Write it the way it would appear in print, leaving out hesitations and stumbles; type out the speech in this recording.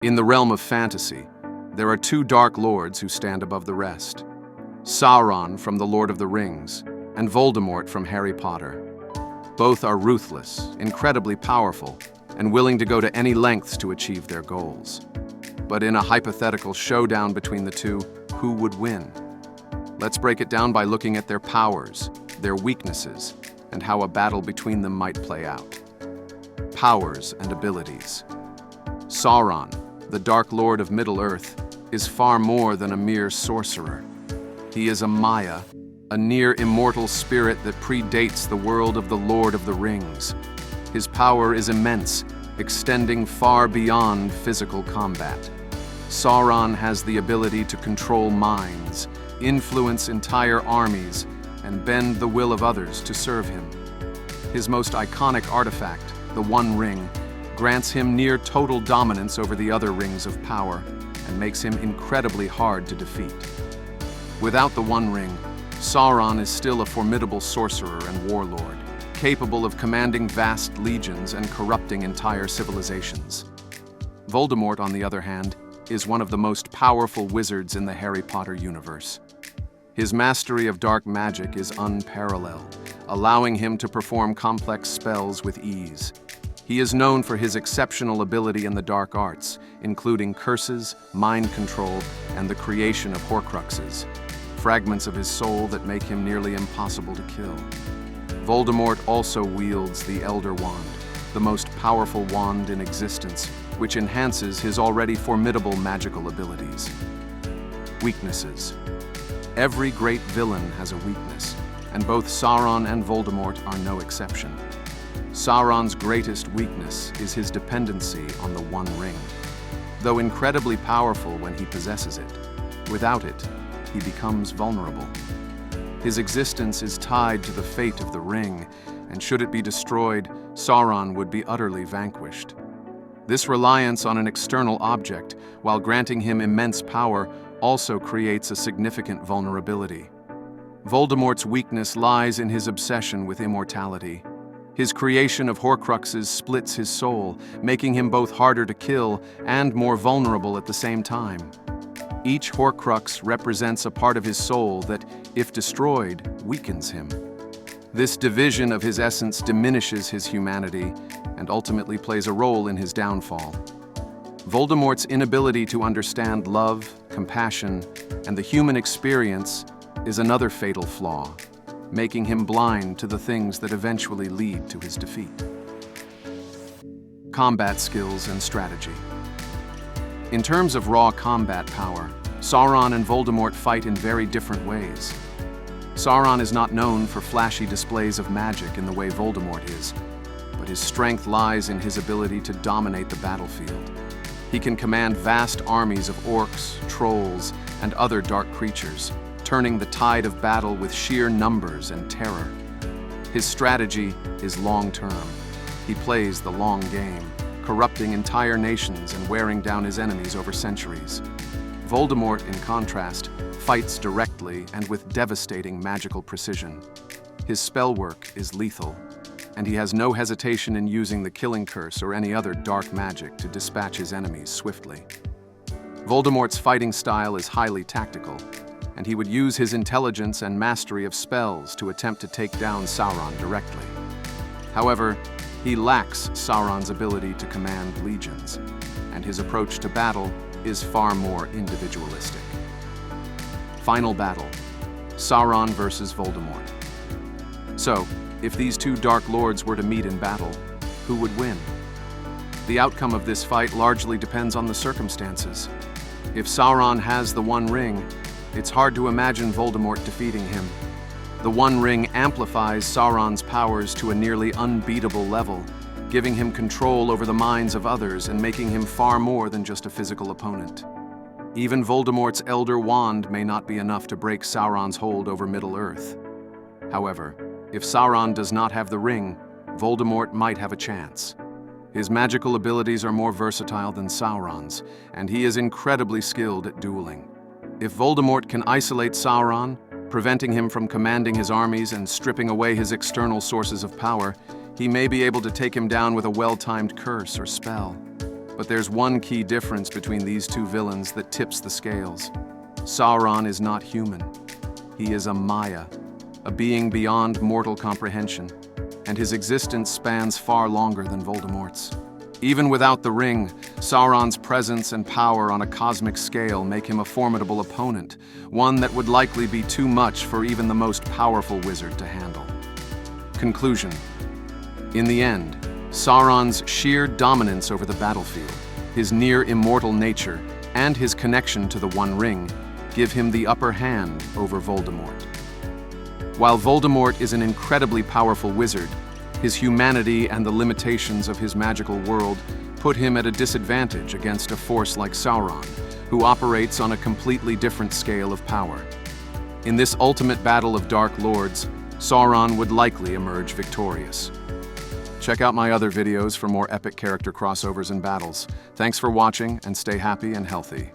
In the realm of fantasy, there are two Dark Lords who stand above the rest. Sauron from the Lord of the Rings, and Voldemort from Harry Potter. Both are ruthless, incredibly powerful, and willing to go to any lengths to achieve their goals. But in a hypothetical showdown between the two, who would win? Let's break it down by looking at their powers, their weaknesses, and how a battle between them might play out. Powers and abilities. Sauron, the Dark Lord of Middle-earth, is far more than a mere sorcerer. He is a Maya, a near-immortal spirit that predates the world of the Lord of the Rings. His power is immense, extending far beyond physical combat. Sauron has the ability to control minds, influence entire armies, and bend the will of others to serve him. His most iconic artifact, the One Ring, grants him near total dominance over the other rings of power and makes him incredibly hard to defeat. Without the One Ring, Sauron is still a formidable sorcerer and warlord, capable of commanding vast legions and corrupting entire civilizations. Voldemort, on the other hand, is one of the most powerful wizards in the Harry Potter universe. His mastery of dark magic is unparalleled, allowing him to perform complex spells with ease. He is known for his exceptional ability in the dark arts, including curses, mind control, and the creation of Horcruxes, fragments of his soul that make him nearly impossible to kill. Voldemort also wields the Elder Wand, the most powerful wand in existence, which enhances his already formidable magical abilities. Weaknesses. Every great villain has a weakness, and both Sauron and Voldemort are no exception. Sauron's greatest weakness is his dependency on the One Ring. Though incredibly powerful when he possesses it, without it, he becomes vulnerable. His existence is tied to the fate of the ring, and should it be destroyed, Sauron would be utterly vanquished. This reliance on an external object, while granting him immense power, also creates a significant vulnerability. Voldemort's weakness lies in his obsession with immortality. His creation of Horcruxes splits his soul, making him both harder to kill and more vulnerable at the same time. Each Horcrux represents a part of his soul that, if destroyed, weakens him. This division of his essence diminishes his humanity and ultimately plays a role in his downfall. Voldemort's inability to understand love, compassion, and the human experience is another fatal flaw, making him blind to the things that eventually lead to his defeat. Combat skills and strategy. In terms of raw combat power, Sauron and Voldemort fight in very different ways. Sauron is not known for flashy displays of magic in the way Voldemort is, but his strength lies in his ability to dominate the battlefield. He can command vast armies of orcs, trolls, and other dark creatures, turning the tide of battle with sheer numbers and terror. His strategy is long-term. He plays the long game, corrupting entire nations and wearing down his enemies over centuries. Voldemort, in contrast, fights directly and with devastating magical precision. His spell work is lethal, and he has no hesitation in using the Killing Curse or any other dark magic to dispatch his enemies swiftly. Voldemort's fighting style is highly tactical, and he would use his intelligence and mastery of spells to attempt to take down Sauron directly. However, he lacks Sauron's ability to command legions, and his approach to battle is far more individualistic. Final battle: Sauron versus Voldemort. So, if these two Dark Lords were to meet in battle, who would win? The outcome of this fight largely depends on the circumstances. If Sauron has the One Ring, it's hard to imagine Voldemort defeating him. The One Ring amplifies Sauron's powers to a nearly unbeatable level, giving him control over the minds of others and making him far more than just a physical opponent. Even Voldemort's Elder Wand may not be enough to break Sauron's hold over Middle-earth. However, if Sauron does not have the ring, Voldemort might have a chance. His magical abilities are more versatile than Sauron's, and he is incredibly skilled at dueling. If Voldemort can isolate Sauron, preventing him from commanding his armies and stripping away his external sources of power, he may be able to take him down with a well-timed curse or spell. But there's one key difference between these two villains that tips the scales. Sauron is not human. He is a Maya, a being beyond mortal comprehension, and his existence spans far longer than Voldemort's. Even without the ring, Sauron's presence and power on a cosmic scale make him a formidable opponent, one that would likely be too much for even the most powerful wizard to handle. Conclusion. In the end, Sauron's sheer dominance over the battlefield, his near-immortal nature, and his connection to the One Ring give him the upper hand over Voldemort. While Voldemort is an incredibly powerful wizard, his humanity and the limitations of his magical world put him at a disadvantage against a force like Sauron, who operates on a completely different scale of power. In this ultimate battle of Dark Lords, Sauron would likely emerge victorious. Check out my other videos for more epic character crossovers and battles. Thanks for watching, and stay happy and healthy.